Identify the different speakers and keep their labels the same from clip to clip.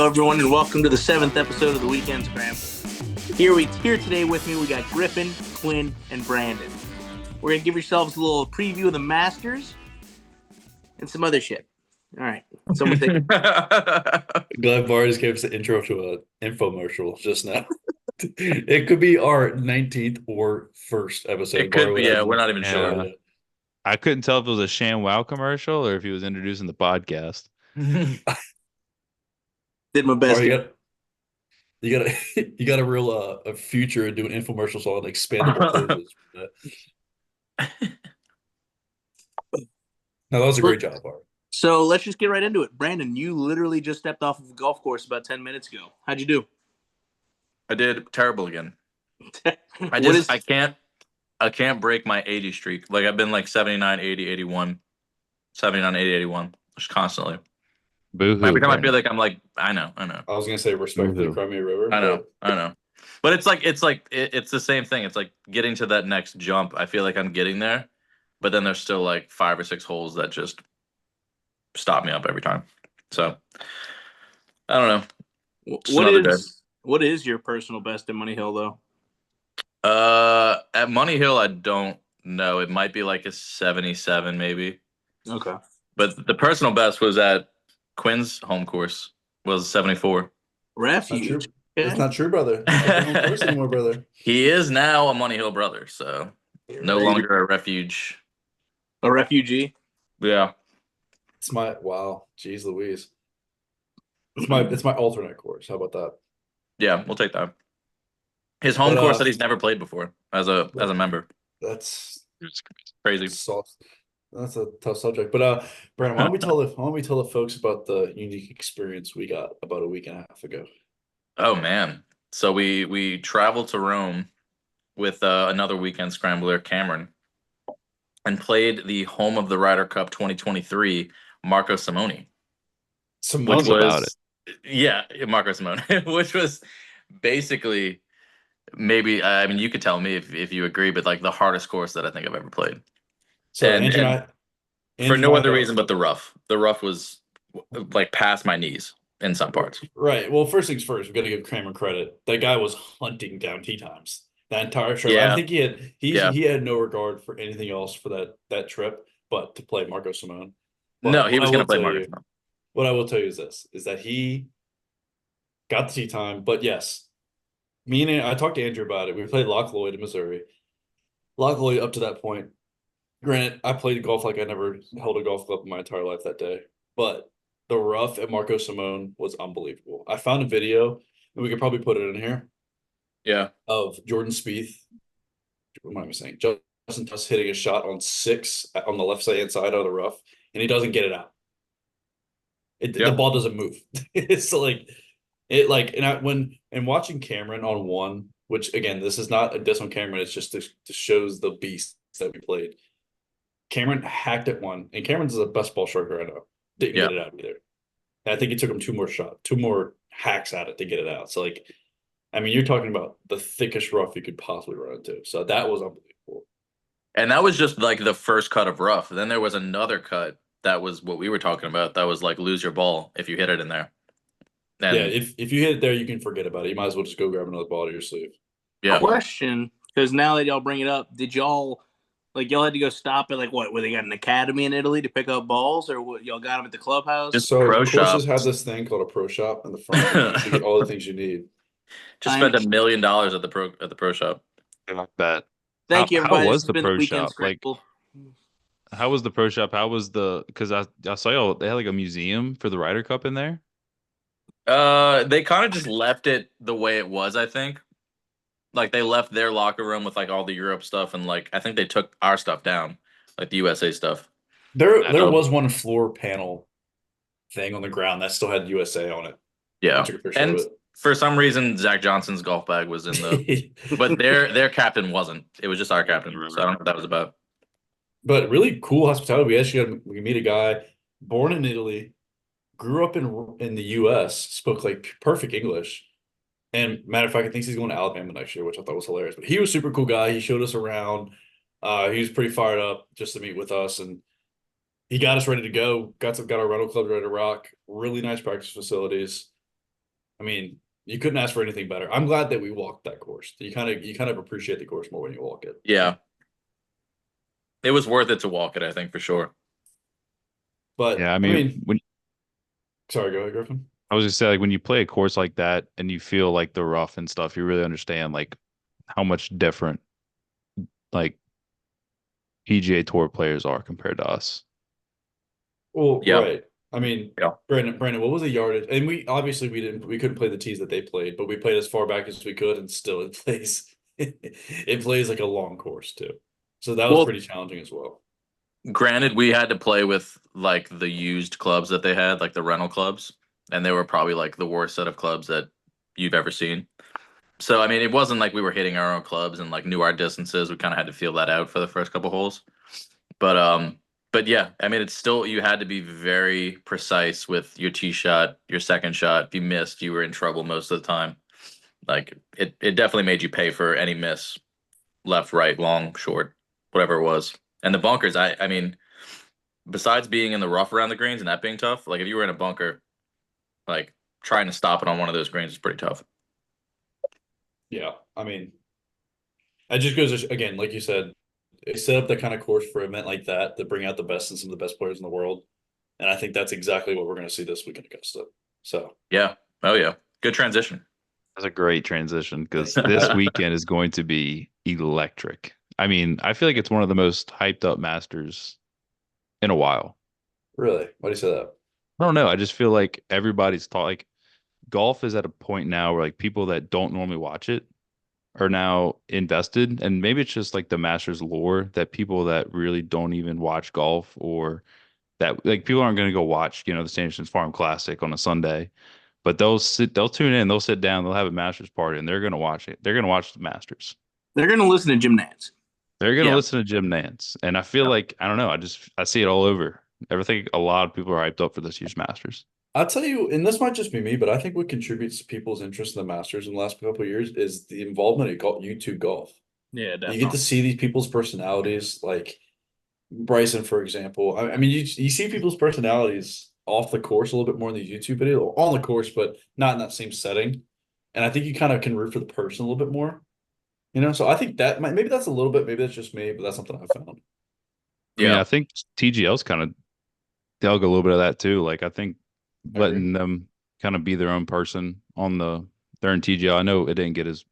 Speaker 1: Hello, everyone, and welcome to the 7th episode of the Weekend Scramble. Here today with me, we got Griffin, Quinn, and Brandon. We're going to give yourselves a little preview of the Masters and some other shit. All right. Someone take
Speaker 2: Glad Bar just gave us the intro to an infomercial just now. It could be our 19th or first episode.
Speaker 3: It could
Speaker 2: Bar
Speaker 3: be,
Speaker 2: would
Speaker 3: yeah.
Speaker 2: have
Speaker 3: We're not even
Speaker 2: no
Speaker 3: sure.
Speaker 2: idea.
Speaker 4: I couldn't tell if it was a ShamWow commercial or if he was introducing the podcast.
Speaker 1: did my best.
Speaker 2: Bar, you got a real a future doing infomercials on expandable poses. No, that was a great job, Bar.
Speaker 1: So let's just get right into it. Brandon, you literally just stepped off of a golf course about 10 minutes ago. How'd you do?
Speaker 3: I did terrible again.
Speaker 1: What
Speaker 3: I can't break my 80 streak. Like I've been like 79, 80, 81, 79, 80, 81, just constantly.
Speaker 4: Boo-hoo.
Speaker 3: Every time I feel like I'm like, I know.
Speaker 2: I was gonna say respect for the
Speaker 4: Woohoo.
Speaker 2: Crimea River.
Speaker 3: I know. But it's the same thing. It's like getting to that next jump. I feel like I'm getting there, but then there's still like 5 or 6 holes that just stop me up every time. So I don't know. Just
Speaker 1: What is your personal best in Money Hill, though?
Speaker 3: At Money Hill, I don't know. It might be like a 77, maybe.
Speaker 1: Okay.
Speaker 3: But the personal best was at Quinn's home course, was 74.
Speaker 1: Refuge.
Speaker 2: That's not true, brother. I don't know anymore, brother.
Speaker 3: He is now a Money Hill brother, so no longer a refuge.
Speaker 1: A refugee?
Speaker 3: Yeah.
Speaker 2: It's my jeez Louise. It's my alternate course. How about that?
Speaker 3: Yeah, we'll take that. His home
Speaker 2: But,
Speaker 3: course that he's never played before as a member.
Speaker 2: That's
Speaker 3: Crazy.
Speaker 2: That's a tough subject. But Brandon, why don't we tell the folks about the unique experience we got about a week and a half ago?
Speaker 3: Oh man. So we traveled to Rome with another weekend scrambler, Cameron, and played the home of the Ryder Cup 2023, Marco Simone.
Speaker 4: Tell us about it.
Speaker 3: Yeah, Marco Simone, which was basically maybe, I mean, you could tell me if you agree, but like the hardest course that I think I've ever played.
Speaker 2: So
Speaker 3: And-
Speaker 2: Andrew and
Speaker 3: and
Speaker 2: I,
Speaker 3: For
Speaker 2: Andrew
Speaker 3: no
Speaker 2: and I
Speaker 3: other
Speaker 2: thought-
Speaker 3: reason but the rough. The rough was like past my knees in some parts.
Speaker 2: Right. Well, first things first, we got to give Kramer credit. That guy was hunting down tee times that entire trip.
Speaker 3: Yeah.
Speaker 2: I think he had no regard for anything else for that trip, but to play Marco Simone. But
Speaker 3: No, he was going to play
Speaker 2: tell
Speaker 3: Marco
Speaker 2: you-
Speaker 3: Simone.
Speaker 2: What I will tell you is this: is that he got the tee time, but yes, I talked to Andrew about it. We played Loch Lloyd in Missouri. Loch Lloyd up to that point. Granted, I played golf like I never held a golf club in my entire life that day, but the rough at Marco Simone was unbelievable. I found a video, and we could probably put it in here,
Speaker 3: Yeah.
Speaker 2: of Jordan Spieth. What am I saying? Justin Tuss hitting a shot on 6 on the left hand side of the rough, and he doesn't get it out.
Speaker 3: Yeah.
Speaker 2: The ball doesn't move. It's like it like and watching Cameron on 1, which again, this is not a diss on Cameron. It's just to shows the beast that we played. Cameron hacked at 1, and Cameron's the best ball striker I know. Didn't get it out either. And I think it took him 2 more hacks at it to get it out. So like, I mean, you're talking about the thickest rough you could possibly run into. So that was unbelievable.
Speaker 3: And that was just like the first cut of rough. Then there was another cut that was what we were talking about. That was like lose your ball if you hit it in there. And
Speaker 2: Yeah, if you hit it there, you can forget about it. You might as well just go grab another ball to your sleeve.
Speaker 3: yeah.
Speaker 1: Question, because now that y'all bring it up, did y'all had to go stop at where they got an academy in Italy to pick up balls, or what? Y'all got them at the clubhouse?
Speaker 3: Just
Speaker 2: So
Speaker 3: pro
Speaker 2: courses
Speaker 3: shop.
Speaker 2: have this thing called a pro shop in the front. You get all the things you need.
Speaker 3: Just spent $1 million at the pro shop.
Speaker 4: I like that.
Speaker 1: Thank you,
Speaker 4: How
Speaker 1: everybody.
Speaker 4: was
Speaker 1: This has
Speaker 4: the
Speaker 1: been
Speaker 4: pro
Speaker 1: Weekend
Speaker 4: shop? Like,
Speaker 1: Scramble.
Speaker 4: how was the pro shop? How was because I saw y'all, they had like a museum for the Ryder Cup in there.
Speaker 3: They kind of just left it the way it was, I think. Like they left their locker room with like all the Europe stuff, and like I think they took our stuff down, like the USA stuff.
Speaker 2: There
Speaker 3: know.
Speaker 2: was one floor panel thing on the ground that still had USA on it.
Speaker 3: Yeah.
Speaker 2: I took a picture
Speaker 3: And
Speaker 2: of it.
Speaker 3: for some reason, Zach Johnson's golf bag was in the, but their captain wasn't. It was just our captain. So I don't know what that was about.
Speaker 2: But really cool hospitality. We meet a guy born in Italy, grew up in the U.S., spoke like perfect English. And matter of fact, I think he's going to Alabama next year, which I thought was hilarious. But he was a super cool guy. He showed us around. He was pretty fired up just to meet with us, and he got us ready to go. Got our rental club ready to rock. Really nice practice facilities. I mean, you couldn't ask for anything better. I'm glad that we walked that course. You kind of appreciate the course more when you walk it.
Speaker 3: Yeah, it was worth it to walk it, I think, for sure.
Speaker 2: But
Speaker 4: Yeah, I
Speaker 2: I
Speaker 4: mean,
Speaker 2: mean,
Speaker 4: when
Speaker 2: sorry, go ahead, Griffin.
Speaker 4: I was just say like when you play a course like that and you feel like the rough and stuff, you really understand like how much different like PGA Tour players are compared to us.
Speaker 2: Well,
Speaker 3: Yeah,
Speaker 2: right. I mean,
Speaker 3: yeah.
Speaker 2: Brandon, what was the yardage? And we couldn't play the tees that they played, but we played as far back as we could, and still it plays it plays like a long course too. So that was
Speaker 3: Well,
Speaker 2: pretty challenging as well.
Speaker 3: granted, we had to play with like the used clubs that they had, like the rental clubs, and they were probably like the worst set of clubs that you've ever seen. So I mean, it wasn't like we were hitting our own clubs and like knew our distances. We kind of had to feel that out for the first couple holes. But but yeah, I mean, it's still you had to be very precise with your tee shot, your second shot. If you missed, you were in trouble most of the time. Like it definitely made you pay for any miss, left, right, long, short, whatever it was. And the bunkers, I mean, besides being in the rough around the greens and that being tough, like if you were in a bunker, like trying to stop it on one of those greens is pretty tough.
Speaker 2: Yeah, I mean, it just goes again, like you said, they set up that kind of course for an event like that to bring out the best and some of the best players in the world. And I think that's exactly what we're going to see this week in Augusta. So
Speaker 3: Yeah. Oh yeah. Good transition.
Speaker 4: That's a great transition because
Speaker 2: thank
Speaker 4: this
Speaker 2: you.
Speaker 4: weekend is going to be electric. I mean, I feel like it's one of the most hyped up Masters in a while.
Speaker 2: Really? Why do you say that?
Speaker 4: I don't know. I just feel like everybody's like golf is at a point now where like people that don't normally watch it are now invested, and maybe it's just like the Masters lore that people that really don't even watch golf or that like people aren't going to go watch, the Sanderson's Farm Classic on a Sunday, but they'll tune in, they'll sit down, they'll have a Masters party, and they're going to watch it. They're going to watch the Masters.
Speaker 1: They're gonna listen to Jim Nance.
Speaker 4: They're going to
Speaker 3: Yeah.
Speaker 4: listen to Jim Nance, and I feel like I don't know. I see it all over. Everything. A lot of people are hyped up for this year's Masters.
Speaker 2: I'll tell you, and this might just be me, but I think what contributes to people's interest in the Masters in the last couple of years is the involvement of YouTube golf.
Speaker 1: Yeah,
Speaker 2: You
Speaker 1: definitely.
Speaker 2: get to see these people's personalities, like Bryson, for example. I mean, you see people's personalities off the course a little bit more in the YouTube video, on the course, but not in that same setting. And I think you kind of can root for the person a little bit more, So I think that maybe that's a little bit, maybe that's just me, but that's something I found.
Speaker 4: I mean,
Speaker 3: Yeah.
Speaker 4: I think TGL's kind of dug a little bit of that too. Like I think
Speaker 2: I agree.
Speaker 4: letting them kind of be their own person on they're in TGL. I know it didn't get as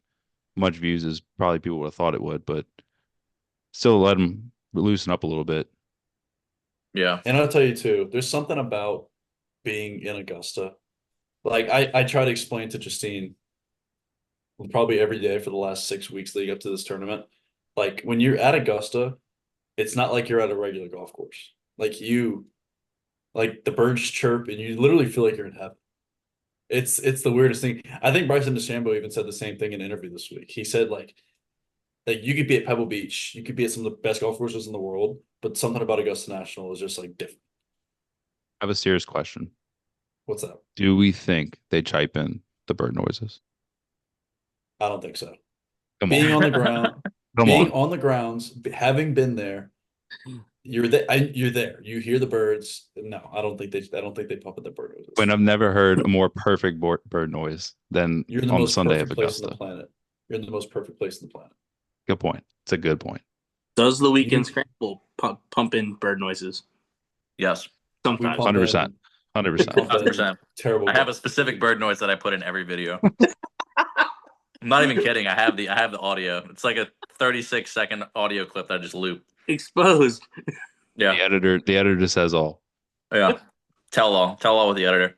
Speaker 4: much views as probably people would have thought it would, but still let them loosen up a little bit.
Speaker 3: Yeah.
Speaker 2: And I'll tell you too, there's something about being in Augusta. Like I try to explain to Justine probably every day for the last 6 weeks leading up to this tournament. Like when you're at Augusta, it's not like you're at a regular golf course. Like the birds chirp and you literally feel like you're in heaven. It's the weirdest thing. I think Bryson DeChambeau even said the same thing in an interview this week. He said like you could be at Pebble Beach, you could be at some of the best golf courses in the world, but something about Augusta National is just like different.
Speaker 4: I have a serious question.
Speaker 2: What's that?
Speaker 4: Do we think they chipe in the bird noises?
Speaker 2: I don't think so.
Speaker 4: Come
Speaker 2: Being
Speaker 4: on.
Speaker 2: on the ground,
Speaker 4: Come
Speaker 2: being
Speaker 4: on.
Speaker 2: on the grounds, having been there, you're there. You hear the birds. No, I don't think they pump at the bird
Speaker 4: When
Speaker 2: noises.
Speaker 4: I've never heard a more perfect bird noise than
Speaker 2: You're in the
Speaker 4: on the
Speaker 2: most
Speaker 4: Sunday of
Speaker 2: perfect place on the
Speaker 4: Augusta.
Speaker 2: planet. You're in the most perfect place on the planet.
Speaker 4: Good point. It's a good point.
Speaker 1: Does the weekend
Speaker 2: You-
Speaker 1: scramble pump in bird noises?
Speaker 3: Yes.
Speaker 2: We
Speaker 1: Sometimes.
Speaker 2: pump
Speaker 4: 100%.
Speaker 2: in,
Speaker 4: 100%.
Speaker 2: pump in
Speaker 3: 100%.
Speaker 2: terrible.
Speaker 3: I have a
Speaker 2: golf.
Speaker 3: specific bird noise that I put in every video. I'm not even kidding. I have the audio. It's like a 36-second audio clip that I just loop.
Speaker 1: Exposed.
Speaker 3: Yeah.
Speaker 4: The editor says all.
Speaker 3: Yeah. Tell all with the editor.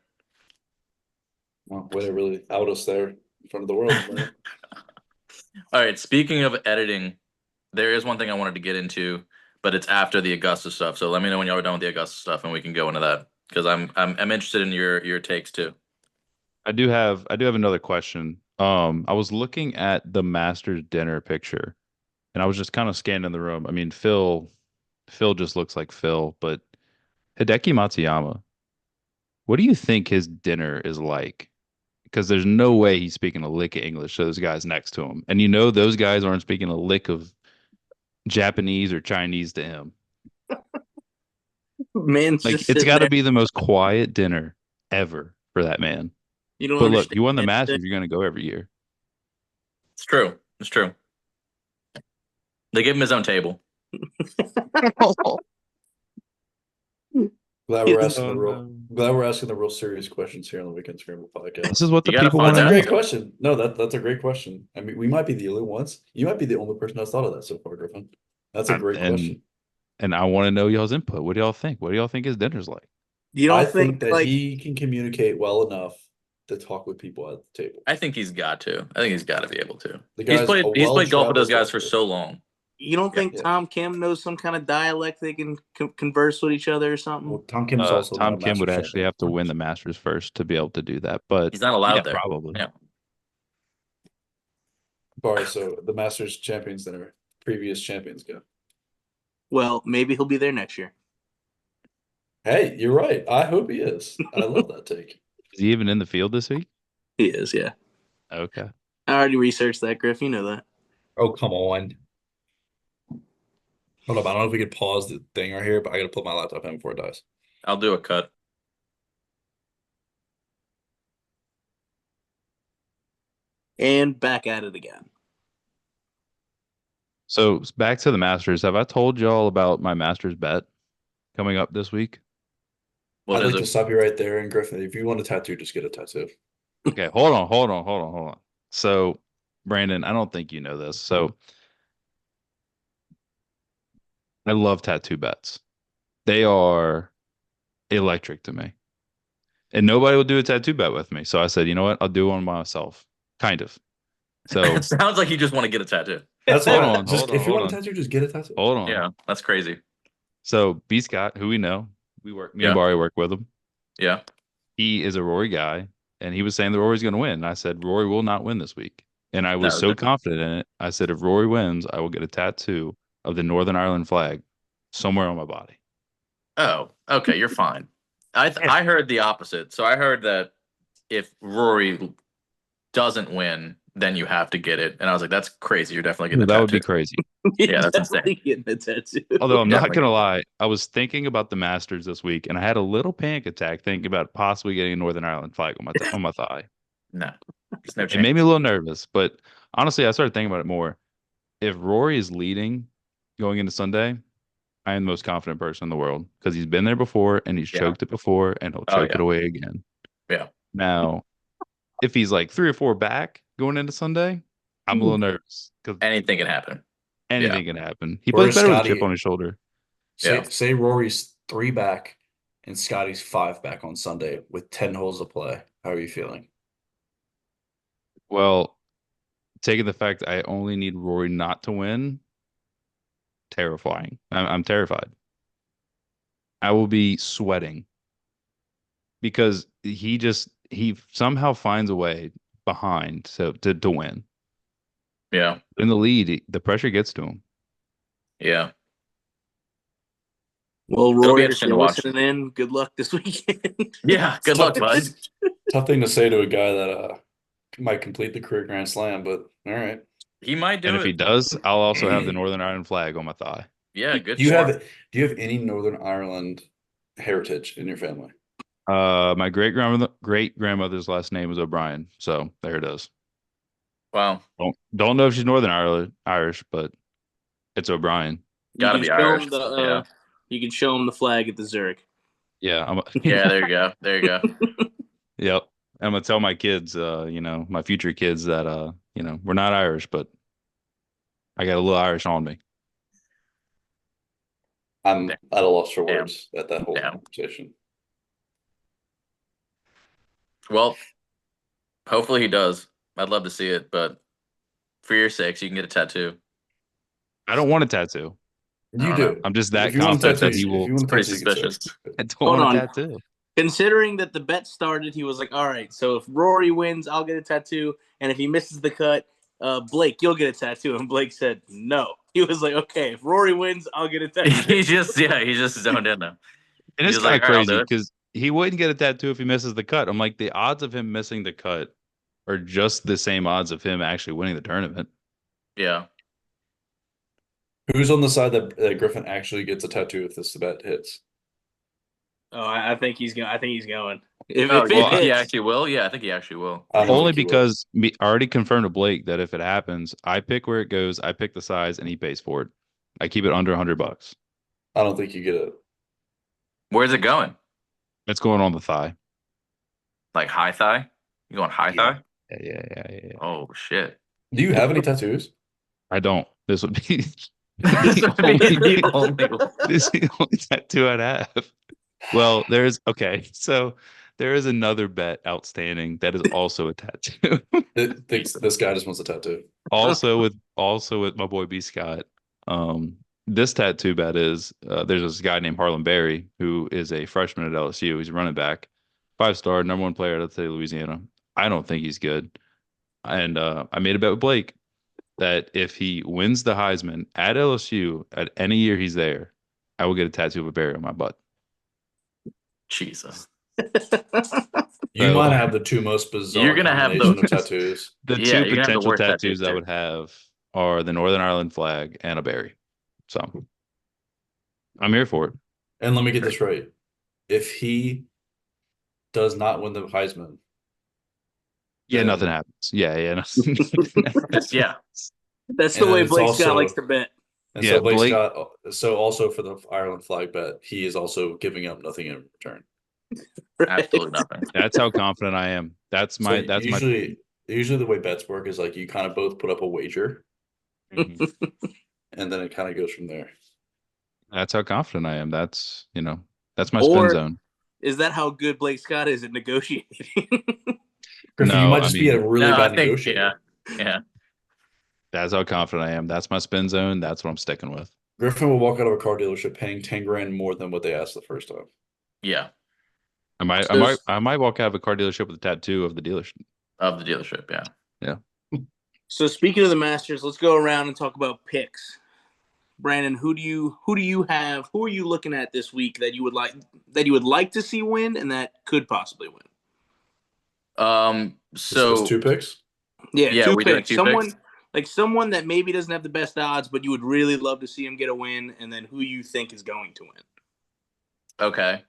Speaker 2: Well, way to really out us there in front of the world. Man.
Speaker 3: All right. Speaking of editing, there is one thing I wanted to get into, but it's after the Augusta stuff. So let me know when y'all are done with the Augusta stuff, and we can go into that because I'm interested in your takes too.
Speaker 4: I do have another question. I was looking at the Masters dinner picture and I was just kind of scanning the room. I mean, Phil just looks like Phil, but Hideki Matsuyama, what do you think his dinner is like? Because there's no way he's speaking a lick of English to those guys next to him. And those guys aren't speaking a lick of Japanese or Chinese to him.
Speaker 1: Man's
Speaker 4: Like
Speaker 1: just
Speaker 4: it's
Speaker 1: sitting
Speaker 4: got to
Speaker 1: there.
Speaker 4: be the most quiet dinner ever for that man.
Speaker 1: You don't
Speaker 4: But look,
Speaker 1: understand.
Speaker 4: you won the Masters. You're going to go every year.
Speaker 3: It's true. It's true. They give him his own table.
Speaker 2: Glad we're asking
Speaker 4: Oh,
Speaker 2: the real.
Speaker 4: no.
Speaker 2: Glad we're asking the real serious questions here on the Weekend Scramble podcast.
Speaker 4: This is what
Speaker 3: You
Speaker 4: the
Speaker 3: gotta
Speaker 4: people
Speaker 3: find
Speaker 4: want
Speaker 2: That's
Speaker 4: to
Speaker 2: a
Speaker 3: out.
Speaker 4: know.
Speaker 2: great question. No, that's a great question. I mean, we might be the only ones. You might be the only person that's thought of that so far, Griffin. That's a great
Speaker 4: And
Speaker 2: question.
Speaker 4: I want to know y'all's input. What do y'all think? What do y'all think his dinner's like?
Speaker 1: You
Speaker 2: I
Speaker 1: don't
Speaker 2: think
Speaker 1: think
Speaker 2: that
Speaker 1: like
Speaker 2: he can communicate well enough to talk with people at the table.
Speaker 3: I think he's got to. I think he's got to be able to.
Speaker 2: The
Speaker 3: He's
Speaker 2: guy's
Speaker 3: played.
Speaker 2: a
Speaker 3: He's played golf with those
Speaker 2: well-traveled
Speaker 3: guys for
Speaker 2: golfer.
Speaker 3: so long.
Speaker 1: you don't think
Speaker 2: Yeah.
Speaker 1: Tom Kim knows some kind of dialect they can converse with each other or something?
Speaker 2: Well, Tom Kim's also not
Speaker 4: Tom
Speaker 2: a
Speaker 4: Kim would
Speaker 2: Masters
Speaker 4: actually
Speaker 2: champion.
Speaker 4: have to win the Masters first to be able to do that. But
Speaker 3: He's not allowed
Speaker 4: yeah,
Speaker 3: there.
Speaker 4: probably.
Speaker 3: Yeah.
Speaker 2: All right, so the Masters champions that are previous champions go.
Speaker 1: Well, maybe he'll be there next year.
Speaker 2: Hey, you're right. I hope he is. I love that take.
Speaker 4: Is he even in the field this week?
Speaker 1: He is, yeah.
Speaker 4: Okay.
Speaker 1: I already researched that, Griff. You know that.
Speaker 2: Oh, come on. Hold up. I don't know if we could pause the thing right here, but I got to put my laptop in before it dies.
Speaker 3: I'll do a cut.
Speaker 1: And back at it again.
Speaker 4: So back to the Masters. Have I told y'all about my Masters bet coming up this week?
Speaker 3: What
Speaker 2: I'd
Speaker 3: is
Speaker 2: like to
Speaker 3: it?
Speaker 2: stop you right there. And Griffin, if you want a tattoo, just get a tattoo.
Speaker 4: Okay, hold on. So, Brandon, I don't think you know this. So, I love tattoo bets. They are electric to me. And nobody will do a tattoo bet with me. So I said, you know what? I'll do one myself. Kind of. So,
Speaker 3: It sounds like you just want to get a tattoo.
Speaker 2: That's
Speaker 4: Hold
Speaker 2: fine.
Speaker 4: on,
Speaker 2: Just
Speaker 4: hold on,
Speaker 2: if you
Speaker 4: hold
Speaker 2: want a
Speaker 4: on.
Speaker 2: tattoo, just get a tattoo.
Speaker 4: hold on.
Speaker 3: Yeah, that's crazy.
Speaker 4: So, B. Scott, who we know, me
Speaker 3: Yeah.
Speaker 4: and Barry work with him.
Speaker 3: Yeah.
Speaker 4: He is a Rory guy, and he was saying that Rory's going to win. And I said, Rory will not win this week. And I was
Speaker 3: No,
Speaker 4: so
Speaker 3: the-
Speaker 4: confident in it. I said, if Rory wins, I will get a tattoo of the Northern Ireland flag somewhere on my body.
Speaker 3: Oh, okay. You're fine. I heard the opposite. So I heard that if Rory doesn't win, then you have to get it. And I was like, that's crazy. You're definitely getting a
Speaker 4: That would
Speaker 3: tattoo.
Speaker 4: be crazy.
Speaker 3: Yeah, that's
Speaker 1: Definitely getting a tattoo.
Speaker 4: Although I'm not
Speaker 3: Definitely.
Speaker 4: going to lie, I was thinking about the Masters this week, and I had a little panic attack thinking about possibly getting a Northern Ireland flag on my thigh.
Speaker 3: No, there's no
Speaker 4: It made me
Speaker 3: chance.
Speaker 4: a little nervous, but honestly, I started thinking about it more. If Rory is leading going into Sunday, I am the most confident person in the world because he's been there before and he's
Speaker 3: Yeah.
Speaker 4: choked it before and he'll
Speaker 3: Oh,
Speaker 4: choke
Speaker 3: yeah.
Speaker 4: it away again.
Speaker 3: Yeah.
Speaker 4: Now, if he's like 3 or 4 back going into Sunday, I'm a little nervous because
Speaker 3: Anything can happen.
Speaker 4: anything can happen. He
Speaker 2: Or
Speaker 4: plays better with a
Speaker 2: Scotty-
Speaker 4: chip on his shoulder.
Speaker 2: Say Rory's 3 back and Scotty's 5 back on Sunday with 10 holes to play. How are you feeling?
Speaker 4: Well, taking the fact I only need Rory not to win, terrifying. I'm terrified. I will be sweating because he somehow finds a way behind to win.
Speaker 3: Yeah.
Speaker 4: In the lead, the pressure gets to him.
Speaker 3: Yeah.
Speaker 1: Well,
Speaker 3: It'll be
Speaker 1: Rory, if
Speaker 3: interesting
Speaker 1: you're
Speaker 3: to watch.
Speaker 1: listening in, good luck this weekend.
Speaker 3: Yeah. Good luck, bud.
Speaker 2: Tough thing to say to a guy that might complete the career Grand Slam, but all right.
Speaker 3: He might do
Speaker 4: And
Speaker 3: it.
Speaker 4: if he does, I'll also have the Northern Ireland flag on my thigh.
Speaker 3: Yeah. Good.
Speaker 2: Do you
Speaker 3: form.
Speaker 2: have any Northern Ireland heritage in your family?
Speaker 4: My great grandmother's last name was O'Brien, so there it is.
Speaker 3: Wow.
Speaker 4: Don't know if she's Northern Irish, but it's O'Brien.
Speaker 3: Gotta be Irish. Yeah.
Speaker 1: You can show him the flag at the Zurich.
Speaker 4: Yeah,
Speaker 3: Yeah. There you go. There you go.
Speaker 4: Yep. I'm gonna tell my kids, my future kids that we're not Irish, but I got a little Irish on me.
Speaker 2: I'm at a loss for
Speaker 3: Damn.
Speaker 2: words at that whole
Speaker 3: Damn.
Speaker 2: conversation.
Speaker 3: Well, hopefully he does. I'd love to see it, but for your sakes, you can get a tattoo.
Speaker 4: I don't want a tattoo.
Speaker 2: You
Speaker 3: don't
Speaker 2: do.
Speaker 3: know.
Speaker 4: I'm just that
Speaker 2: If you want a
Speaker 4: confident that
Speaker 2: tattoo,
Speaker 4: he will.
Speaker 2: if you want a
Speaker 3: Pretty
Speaker 2: tattoo, you can say
Speaker 3: suspicious.
Speaker 2: it.
Speaker 4: I don't
Speaker 1: Hold
Speaker 4: want a
Speaker 1: on.
Speaker 4: tattoo.
Speaker 1: Considering that the bet started, he was like, all right, so if Rory wins, I'll get a tattoo. And if he misses the cut, Blake, you'll get a tattoo. And Blake said, no. He was like, okay, if Rory wins, I'll get a tattoo.
Speaker 3: he just zoned in there.
Speaker 4: And it's
Speaker 3: He's
Speaker 4: kind
Speaker 3: like,
Speaker 4: of
Speaker 3: "All right, I'll
Speaker 4: crazy
Speaker 3: do it."
Speaker 4: because he wouldn't get a tattoo if he misses the cut. I'm like, the odds of him missing the cut are just the same odds of him actually winning the tournament.
Speaker 3: Yeah.
Speaker 2: Who's on the side that Griffin actually gets a tattoo if this bet hits?
Speaker 1: Oh, I think he's going. I think he's going. If
Speaker 3: Oh,
Speaker 1: it
Speaker 3: you think he
Speaker 1: hits,
Speaker 3: actually will? Yeah, I think he actually will.
Speaker 2: I don't
Speaker 4: Only
Speaker 2: think he will.
Speaker 4: because I already confirmed to Blake that if it happens, I pick where it goes, I pick the size, and he pays for it. I keep it under $100.
Speaker 2: I don't think you get it.
Speaker 3: Where's it going?
Speaker 4: It's going on the thigh.
Speaker 3: Like high thigh? You going high
Speaker 4: Yeah.
Speaker 3: thigh?
Speaker 4: Yeah.
Speaker 3: Oh shit.
Speaker 2: Do you have any tattoos?
Speaker 4: I don't. This would be
Speaker 3: This
Speaker 4: the
Speaker 3: would be the
Speaker 4: only,
Speaker 3: only one.
Speaker 4: this is the only tattoo I'd have. Well, okay. So there is another bet outstanding that is also a tattoo.
Speaker 2: This guy just wants a tattoo.
Speaker 4: also with my boy B Scott. This tattoo bet is there's this guy named Harlan Berry who is a freshman at LSU. He's a running back, 5-star, #1 player out of the state of Louisiana. I don't think he's good, and I made a bet with Blake that if he wins the Heisman at LSU at any year he's there, I will get a tattoo of a berry on my butt.
Speaker 3: Jesus.
Speaker 2: You
Speaker 4: So-
Speaker 2: might have the two most bizarre
Speaker 3: You're gonna have
Speaker 2: combination
Speaker 3: the-
Speaker 2: of tattoos.
Speaker 4: The
Speaker 3: Yeah,
Speaker 4: two
Speaker 3: you're gonna have the
Speaker 4: potential
Speaker 3: worst
Speaker 4: tattoos
Speaker 3: tattoos,
Speaker 4: I
Speaker 3: too.
Speaker 4: would have are the Northern Ireland flag and a berry. So I'm here for it.
Speaker 2: And let me get this right. If he does not win the Heisman,
Speaker 4: Yeah,
Speaker 2: then-
Speaker 4: nothing happens. Yeah. Nothing happens.
Speaker 3: Yeah.
Speaker 1: that's the
Speaker 2: And
Speaker 1: way
Speaker 2: it's
Speaker 1: Blake Scott
Speaker 2: also-
Speaker 1: likes to bet.
Speaker 2: and
Speaker 4: Yeah,
Speaker 2: so Blake
Speaker 4: Blake-
Speaker 2: Scott. So also for the Ireland flag bet, he is also giving up nothing in return.
Speaker 3: Absolutely nothing.
Speaker 4: That's how confident I am. That's my
Speaker 2: So
Speaker 4: that's
Speaker 2: usually the way bets work is like you kind of both put up a wager,
Speaker 4: my
Speaker 2: and then it kind of goes from there.
Speaker 4: that's how confident I am. That's that's my
Speaker 1: Or-
Speaker 4: spin zone.
Speaker 1: Is that how good Blake Scott is at negotiating?
Speaker 2: Griffin,
Speaker 4: No,
Speaker 2: you might
Speaker 4: I
Speaker 2: just be a
Speaker 4: mean-
Speaker 2: really
Speaker 3: No,
Speaker 2: bad
Speaker 3: I think,
Speaker 2: negotiator.
Speaker 3: Yeah.
Speaker 4: That's how confident I am. That's my spin zone. That's what I'm sticking with.
Speaker 2: Griffin will walk out of a car dealership paying 10 grand more than what they asked the first time.
Speaker 3: Yeah.
Speaker 4: I might walk out of a car dealership with a tattoo of the dealership.
Speaker 3: Of the dealership, yeah.
Speaker 1: So speaking of the Masters, let's go around and talk about picks. Brandon, who do you have? Who are you looking at this week that you would like to see win and that could possibly win?
Speaker 2: So
Speaker 3: So
Speaker 2: it's 2 picks.
Speaker 3: Yeah,
Speaker 1: two
Speaker 3: we doing
Speaker 1: picks.
Speaker 3: two
Speaker 1: Someone
Speaker 3: picks?
Speaker 1: like someone that maybe doesn't have the best odds, but you would really love to see him get a win, and then who you think is going to win.
Speaker 3: Okay.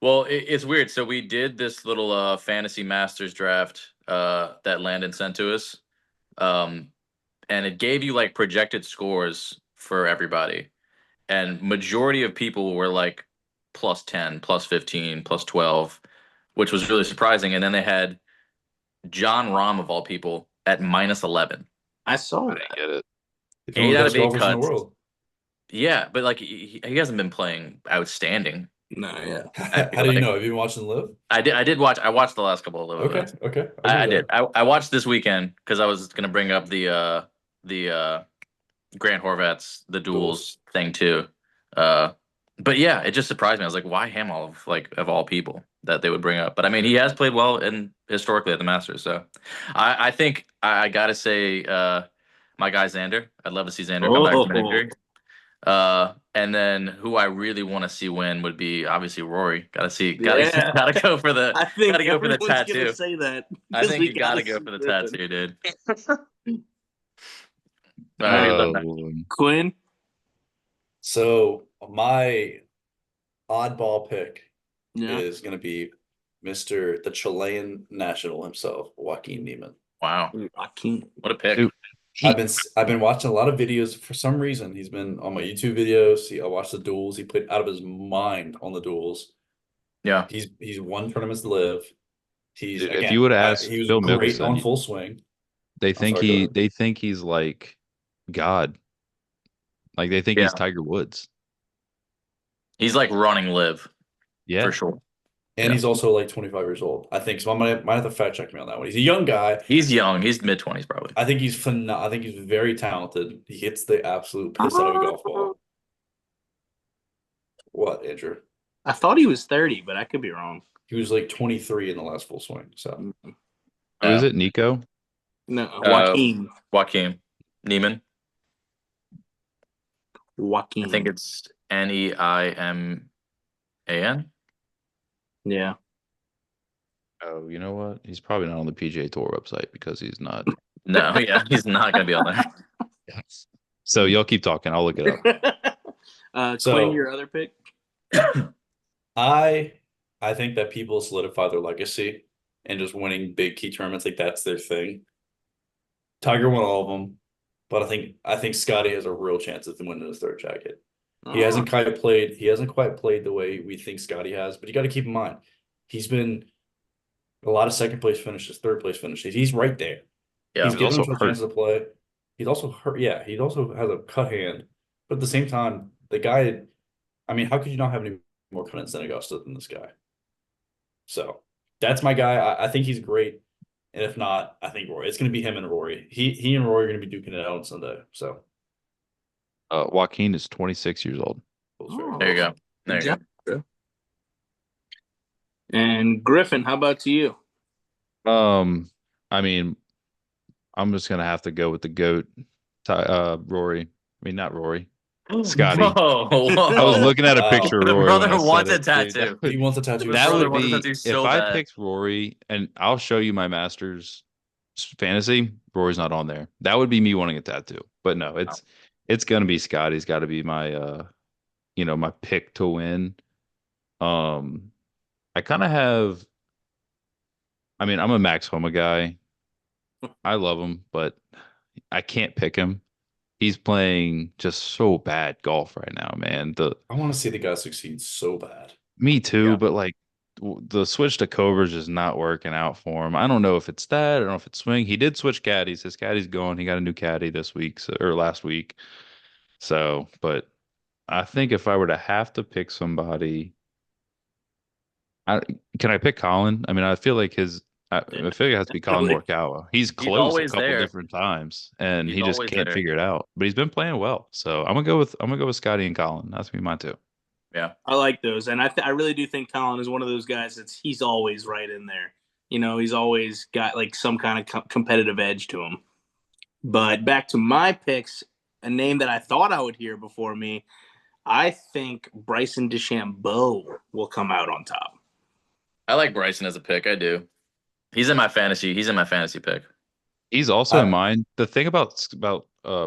Speaker 3: Well, it's weird. So we did this little fantasy masters draft that Landon sent to us. And it gave you like projected scores for everybody. And majority of people were like +10, +15, +12, which was really surprising. And then they had John Rahm of all people at -11.
Speaker 1: I saw
Speaker 4: I
Speaker 1: that.
Speaker 4: get it.
Speaker 2: He's one of the
Speaker 3: 8 out
Speaker 2: best
Speaker 3: of 8
Speaker 2: golfers in the
Speaker 3: cuts.
Speaker 2: world.
Speaker 3: Yeah, but like he hasn't been playing outstanding.
Speaker 1: No, yeah.
Speaker 2: How do you know? Have you been watching Live?
Speaker 3: I did watch. I watched the last couple of
Speaker 2: Okay,
Speaker 3: events.
Speaker 2: okay.
Speaker 3: I did. I watched this weekend because I was gonna bring up the Grant Horvat's the duels thing too. But yeah, it just surprised me. I was like, why him of all people that they would bring up? But I mean, he has played well and historically at the Masters. So I think I gotta say my guy Xander. I'd love to see Xander come back from an injury. And then who I really want to see win would be obviously Rory. Gotta go for the
Speaker 1: I think
Speaker 3: gotta go for the
Speaker 1: everyone's
Speaker 3: tattoo.
Speaker 1: gonna say that.
Speaker 3: I
Speaker 1: because
Speaker 3: think
Speaker 1: we
Speaker 3: you gotta
Speaker 1: see
Speaker 3: go for the
Speaker 1: Griffin.
Speaker 3: tattoo, dude. All right,
Speaker 4: Oh,
Speaker 3: then.
Speaker 1: Quinn.
Speaker 2: So my oddball pick
Speaker 1: Yeah.
Speaker 2: is going to be the Chilean national himself, Joaquin Neiman.
Speaker 3: Wow,
Speaker 1: Joaquin.
Speaker 3: what a pick.
Speaker 4: Dude.
Speaker 2: I've been watching a lot of videos for some reason. He's been on my YouTube videos. I watched the duels. He played out of his mind on the duels.
Speaker 3: Yeah,
Speaker 2: He's won tournaments to live. He's
Speaker 4: Dude, if
Speaker 2: again,
Speaker 4: you would've asked
Speaker 2: he was
Speaker 4: Phil
Speaker 2: great
Speaker 4: Mickelson,
Speaker 2: on full swing.
Speaker 4: They think
Speaker 2: sorry, go ahead.
Speaker 4: they think he's like God. Like they think he's Tiger Woods.
Speaker 3: he's like running live
Speaker 4: Yeah.
Speaker 3: for sure.
Speaker 2: And
Speaker 3: Yeah.
Speaker 2: he's also like 25 years old. I think so. I might have to fact check me on that one. He's a young guy.
Speaker 3: He's young. He's mid-20s probably.
Speaker 2: I think he's I think he's very talented. He hits the absolute piss out of a golf ball. What, Andrew?
Speaker 1: I thought he was 30, but I could be wrong.
Speaker 2: He was like 23 in the last full swing. So
Speaker 4: Who is it? Nico?
Speaker 1: No, Joaquin.
Speaker 3: Joaquin Neiman.
Speaker 1: Joaquin.
Speaker 3: I think it's Neiman.
Speaker 1: Yeah.
Speaker 4: Oh, you know what? He's probably not on the PGA Tour website because he's not.
Speaker 3: No, yeah, he's not gonna be on there.
Speaker 4: So y'all keep talking. I'll look it up.
Speaker 2: So-
Speaker 1: Quinn, your other pick?
Speaker 2: I I think that people solidify their legacy and just winning big key tournaments, like that's their thing. Tiger won all of them, but I think Scotty has a real chance of winning his third jacket. He hasn't quite played. He hasn't quite played the way we think Scotty has. But you got to keep in mind, he's been a lot of second place finishes, third place finishes. He's right there.
Speaker 3: Yeah.
Speaker 2: He's
Speaker 4: He's
Speaker 2: given
Speaker 4: also
Speaker 2: himself
Speaker 4: hurt.
Speaker 2: chances to play. He's also hurt. Yeah, he also has a cut hand. But at the same time, the guy. I mean, how could you not have any more confidence in Augusta than this guy? So that's my guy. I think he's great. And if not, I think Rory. It's going to be him and Rory. He and Rory are going to be duking it out on Sunday. So
Speaker 4: Joaquin is 26 years old.
Speaker 3: There you go. There
Speaker 1: Good
Speaker 3: you
Speaker 1: job,
Speaker 3: go.
Speaker 1: bro. And Griffin, how about you?
Speaker 4: I mean, I'm just gonna have to go with the GOAT, Rory. I mean, not Rory. Scotty.
Speaker 3: Whoa, whoa.
Speaker 4: I was looking at a
Speaker 2: Wow.
Speaker 4: picture of
Speaker 3: The
Speaker 4: Rory
Speaker 3: brother
Speaker 4: when I
Speaker 3: wants
Speaker 4: said
Speaker 3: a
Speaker 4: it, dude.
Speaker 3: tattoo.
Speaker 2: He wants a tattoo.
Speaker 3: His
Speaker 4: That
Speaker 3: brother
Speaker 4: would
Speaker 3: wants a
Speaker 4: be
Speaker 3: tattoo
Speaker 4: if
Speaker 3: so
Speaker 4: I
Speaker 3: bad.
Speaker 4: picked Rory, and I'll show you my Masters fantasy. Rory's not on there. That would be me wanting a tattoo. But no, it's gonna be Scotty's got to be my my pick to win. I kind of have. I mean, I'm a Max Homa guy. I love him, but I can't pick him. He's playing just so bad golf right now, man.
Speaker 2: I want to see the guy succeed so bad.
Speaker 4: Me too,
Speaker 3: Yeah.
Speaker 4: but like the switch to Cover's just not working out for him. I don't know if it's that. I don't know if it's swing. He did switch caddies. His caddy's going. He got a new caddy this week or last week. So, but I think if I were to have to pick somebody, can I pick Colin? I mean, I feel like I feel like it has to be Colin Morikawa. He's close a
Speaker 3: always
Speaker 4: couple
Speaker 3: there.
Speaker 4: different times, and
Speaker 3: He's
Speaker 4: he just
Speaker 3: always
Speaker 4: can't
Speaker 3: there.
Speaker 4: figure it out. But he's been playing well, so I'm gonna go with Scotty and Colin. That's gonna be mine too.
Speaker 3: Yeah.
Speaker 1: I like those, and I really do think Colin is one of those guys he's always right in there. You know, he's always got like some kind of competitive edge to him. But back to my picks, a name that I thought I would hear before me, I think Bryson DeChambeau will come out on top.
Speaker 3: I like Bryson as a pick. I do. He's in my fantasy pick.
Speaker 4: He's also in mine. The thing about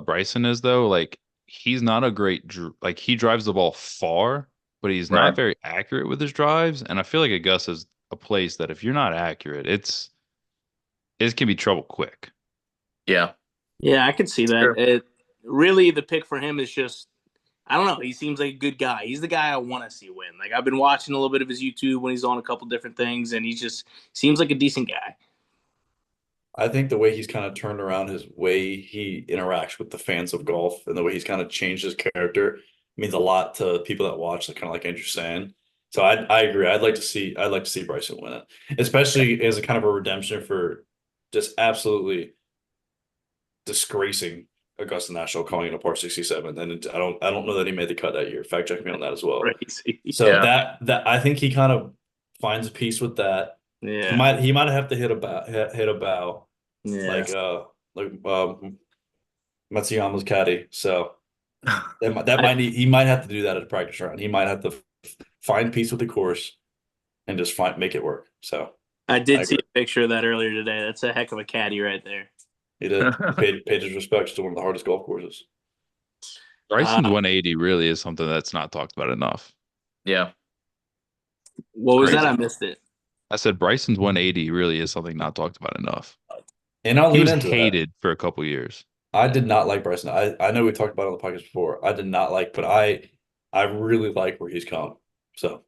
Speaker 4: Bryson is though, like he's not a great like he drives the ball far, but he's
Speaker 3: Right.
Speaker 4: not very accurate with his drives. And I feel like Augusta is a place that if you're not accurate, it can be trouble quick.
Speaker 3: Yeah.
Speaker 1: Yeah, I could see that.
Speaker 3: Sure.
Speaker 1: Really, the pick for him is just, I don't know. He seems like a good guy. He's the guy I want to see win. Like I've been watching a little bit of his YouTube when he's on a couple different things, and he just seems like a decent guy.
Speaker 2: I think the way he's kind of turned around his way he interacts with the fans of golf and the way he's kind of changed his character means a lot to people that watch, like kind of like Andrew's saying. So I agree. I'd like to see Bryson win it, especially as a kind of a redemption for just absolutely disgracing Augusta National, calling it a par 67. And I don't know that he made the cut that year. Fact check me on that as well.
Speaker 1: Crazy.
Speaker 2: So
Speaker 3: Yeah.
Speaker 2: that I think he kind of finds a peace with that.
Speaker 1: Yeah.
Speaker 2: He might have to hit a bow
Speaker 1: Yeah.
Speaker 2: like Matsuyama's caddy. So he might have to do that at a practice round. He might have to find peace with the course and just make it work. So
Speaker 1: I did see a picture of that earlier today. That's a heck of a caddy right there.
Speaker 2: he did. He paid his respects to one of the hardest golf courses.
Speaker 4: Bryson's 180 really is something that's not talked about enough.
Speaker 3: Yeah.
Speaker 1: What was
Speaker 4: Crazy.
Speaker 1: that? I missed it.
Speaker 4: I said Bryson's 180 really is something not talked about enough.
Speaker 2: And I'll
Speaker 4: He
Speaker 2: lean
Speaker 4: was
Speaker 2: into
Speaker 4: hated for a couple years.
Speaker 2: I did not like Bryson. I know we talked about it on the podcast before. I did not like, but I really like where he's come. So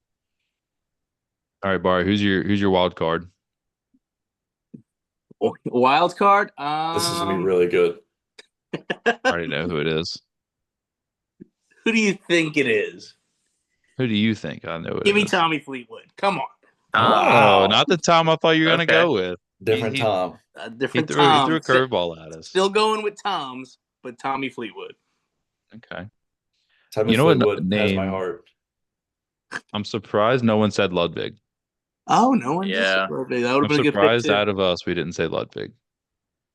Speaker 4: All right, Barry, who's your wild card?
Speaker 1: Wild card?
Speaker 2: this is gonna be really good.
Speaker 4: I already know who it is.
Speaker 1: Who do you think it is?
Speaker 4: Who do you think? I know it
Speaker 1: Give me
Speaker 4: is.
Speaker 1: Tommy Fleetwood. Come on.
Speaker 4: Oh, not the Tom I thought you were gonna
Speaker 3: Okay.
Speaker 4: go with.
Speaker 2: Different
Speaker 4: He-
Speaker 2: Tom.
Speaker 1: A
Speaker 4: He
Speaker 1: different
Speaker 4: threw
Speaker 1: Tom.
Speaker 4: a curveball at us.
Speaker 1: Still going with Toms, but Tommy Fleetwood.
Speaker 4: Okay.
Speaker 2: Tommy
Speaker 4: You know what
Speaker 2: Fleetwood has my
Speaker 4: name-
Speaker 2: heart.
Speaker 4: I'm surprised no one said Ludwig.
Speaker 1: Oh, no one
Speaker 3: Yeah.
Speaker 1: did. That would have
Speaker 4: I'm
Speaker 1: been a good pick,
Speaker 4: surprised
Speaker 1: too.
Speaker 4: out of us we didn't say Ludwig.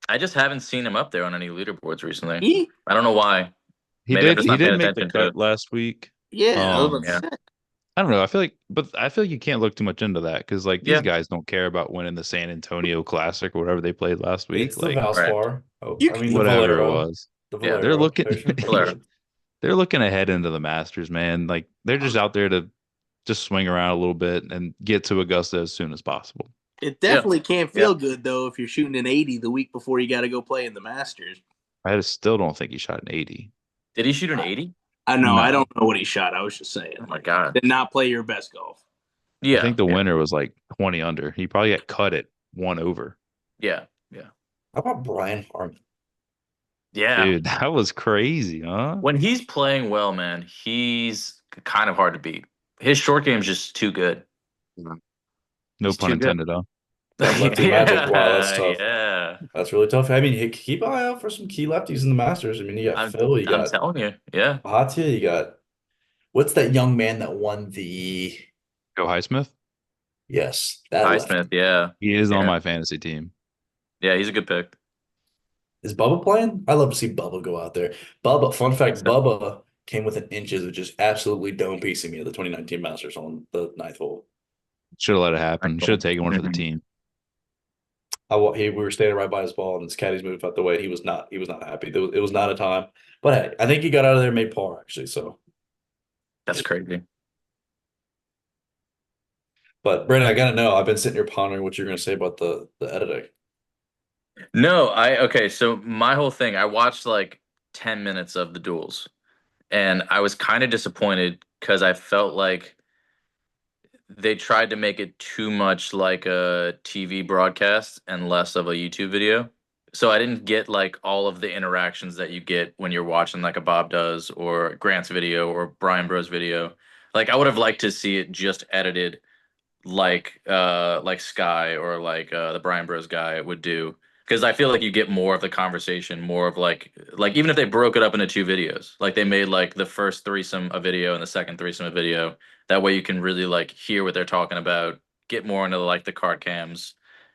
Speaker 3: I just haven't seen him up there on any leaderboards recently.
Speaker 1: He,
Speaker 3: I don't know why.
Speaker 4: He
Speaker 3: Maybe I'm
Speaker 4: did.
Speaker 3: just
Speaker 4: He
Speaker 3: not paying
Speaker 4: did make the
Speaker 3: attention to
Speaker 4: cut
Speaker 3: it.
Speaker 4: last week.
Speaker 1: yeah, I was about
Speaker 3: yeah.
Speaker 1: to say.
Speaker 4: I don't know. I feel like you can't look too much into that because like these
Speaker 3: Yeah.
Speaker 4: guys don't care about winning the San Antonio Classic or whatever they played last week.
Speaker 2: It's the
Speaker 4: Like
Speaker 2: Valspar. Oh,
Speaker 1: You
Speaker 2: I
Speaker 1: can-
Speaker 2: mean the
Speaker 4: whatever it
Speaker 2: Valero.
Speaker 4: was.
Speaker 2: The
Speaker 3: Yeah,
Speaker 2: Valero
Speaker 4: they're looking-
Speaker 2: picture.
Speaker 3: Valero.
Speaker 4: They're looking ahead into the Masters, man. Like they're just out there to just swing around a little bit and get to Augusta as soon as possible.
Speaker 1: It
Speaker 3: Yeah.
Speaker 1: definitely can't feel good though if you're shooting an 80 the week before you got to go play in the Masters.
Speaker 4: Still don't think he shot an 80.
Speaker 3: Did he shoot an 80?
Speaker 1: I know. I
Speaker 4: No.
Speaker 1: don't know what he shot. I was just saying.
Speaker 3: Oh my god.
Speaker 1: Did not play your best golf.
Speaker 4: I
Speaker 3: Yeah.
Speaker 4: think the
Speaker 3: yeah.
Speaker 4: winner was like 20 under. He probably got cut at 1 over.
Speaker 3: Yeah.
Speaker 2: How about Brian Harmon?
Speaker 3: Yeah.
Speaker 4: Dude, that was crazy, huh?
Speaker 3: When he's playing well, man, he's kind of hard to beat. His short game's just too good.
Speaker 4: No
Speaker 3: He's
Speaker 4: pun
Speaker 3: too good.
Speaker 4: intended, huh?
Speaker 2: That lefty magic. Wow, that's tough.
Speaker 3: Yeah.
Speaker 2: That's really tough. I mean, keep an eye out for some key lefties in the Masters. I mean, you got
Speaker 3: I'm,
Speaker 2: Phil, you
Speaker 3: I'm
Speaker 2: got
Speaker 3: telling you. Yeah.
Speaker 2: Bhatia, you got what's that young man that won the?
Speaker 4: Go Highsmith.
Speaker 2: Yes, that lefty.
Speaker 3: Highsmith. Yeah.
Speaker 4: He is on
Speaker 3: Yeah.
Speaker 4: my fantasy team.
Speaker 3: Yeah. He's a good pick.
Speaker 2: Is Bubba playing? I love to see Bubba go out there. Bubba, fun fact,
Speaker 3: So-
Speaker 2: Bubba came within inches of just absolutely dome piecing me at the 2019 Masters on the 9th hole.
Speaker 4: Should have let it happen. Should have taken one for the
Speaker 3: Mhm.
Speaker 4: team.
Speaker 2: We were standing right by his ball, and his caddies moved out the way. He was not happy. It was not a time. But hey, I think he got out of there and made par actually. So,
Speaker 3: That's crazy.
Speaker 2: but Brandon, I gotta know. I've been sitting here pondering what you're gonna say about the editing.
Speaker 3: No, okay, so my whole thing, I watched like 10 minutes of the duels and I was kind of disappointed because I felt like they tried to make it too much like a TV broadcast and less of a YouTube video. So I didn't get like all of the interactions that you get when you're watching like a Bob Does or Grant's video or Brian Bros video. Like I would have liked to see it just edited like Sky or like the Brian Bros guy would do, because I feel like you get more of the conversation, more of like even if they broke it up into two videos, like they made like the first threesome a video and the second threesome a video. That way you can really like hear what they're talking about, get more into like the card cams,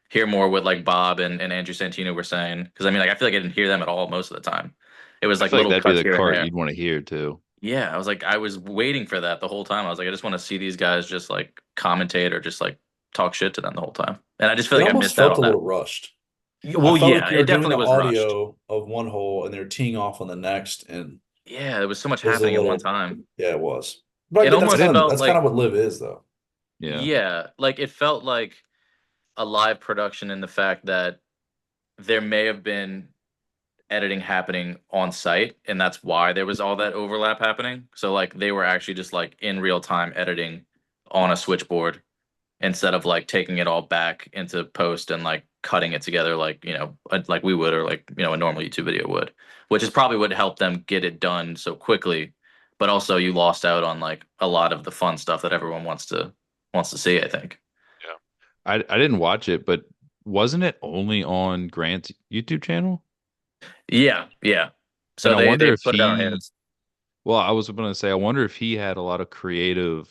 Speaker 3: hear more what like Bob and Andrew Santino were saying. Because I mean, like I feel like I didn't hear them at all most of the time. It was
Speaker 4: I
Speaker 3: like
Speaker 4: feel like
Speaker 3: little
Speaker 4: that'd be
Speaker 3: cuts
Speaker 4: the
Speaker 3: here and
Speaker 4: cart
Speaker 3: there.
Speaker 4: you'd want to hear too.
Speaker 3: Yeah, I was like, I was waiting for that the whole time. I was like, I just want to see these guys just like commentate or just like talk shit to them the whole time. And I just feel
Speaker 2: It
Speaker 3: like I
Speaker 2: almost
Speaker 3: missed out
Speaker 2: felt a
Speaker 3: on that.
Speaker 2: little rushed.
Speaker 3: Well,
Speaker 2: I felt
Speaker 3: yeah,
Speaker 2: like you
Speaker 3: it
Speaker 2: were doing
Speaker 3: definitely
Speaker 2: the
Speaker 3: was rushed.
Speaker 2: audio of one hole and they're teeing off on the next, and
Speaker 3: Yeah, there was so much
Speaker 2: it was a
Speaker 3: happening at one
Speaker 2: little.
Speaker 3: time.
Speaker 2: Yeah, it was. But I
Speaker 3: It
Speaker 2: get
Speaker 3: almost felt
Speaker 2: that's kind
Speaker 3: like,
Speaker 2: of what live is, though.
Speaker 4: Yeah.
Speaker 3: yeah, like it felt like a live production in the fact that there may have been editing happening on site, and that's why there was all that overlap happening. So like they were actually just like in real time editing on a switchboard instead of like taking it all back into post and like cutting it together like like we would, or like a normal YouTube video would, which is probably what helped them get it done so quickly. But also you lost out on like a lot of the fun stuff that everyone wants to see, I think.
Speaker 4: I didn't watch it, but wasn't it only on Grant's YouTube channel?
Speaker 3: Yeah. So
Speaker 4: And I
Speaker 3: they
Speaker 4: wonder if
Speaker 3: put it on
Speaker 4: he,
Speaker 3: his.
Speaker 4: well, I was going to say, I wonder if he had a lot of creative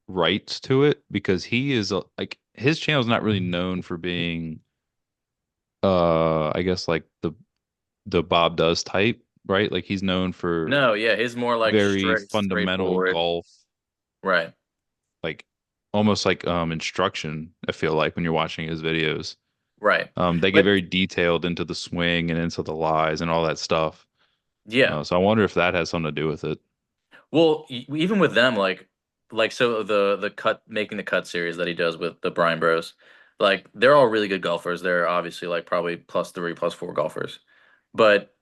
Speaker 4: rights to it, because he is like his channel is not really known for being, I guess like the Bob Does type, right? Like he's known for
Speaker 3: No, yeah, his more like
Speaker 4: very fundamental
Speaker 3: straightforward.
Speaker 4: golf,
Speaker 3: Right.
Speaker 4: like almost like instruction. I feel like when you're watching his videos,
Speaker 3: Right.
Speaker 4: they get
Speaker 3: But
Speaker 4: very detailed into the swing and into the lies and all that stuff.
Speaker 3: yeah.
Speaker 4: So I wonder if that has something to do with it.
Speaker 3: Well, even with them, like so the cut making the cut series that he does with the Brian Bros, like they're all really good golfers. They're obviously like probably +3, +4 golfers, but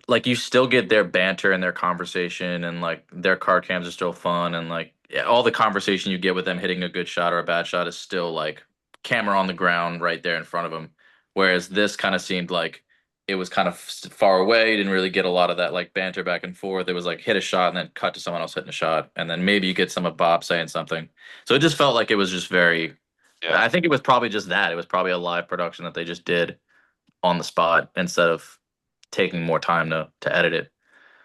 Speaker 3: like you still get their banter and their conversation, and like their card cams are still fun, and like yeah, all the conversation you get with them hitting a good shot or a bad shot is still like camera on the ground right there in front of them. Whereas this kind of seemed like it was kind of far away. You didn't really get a lot of that like banter back and forth. It was like hit a shot and then cut to someone else hitting a shot, and then maybe you get some of Bob saying something. So it just felt like it was just very.
Speaker 4: Yeah.
Speaker 3: I think it was probably just that. It was probably a live production that they just did on the spot instead of taking more time to edit it.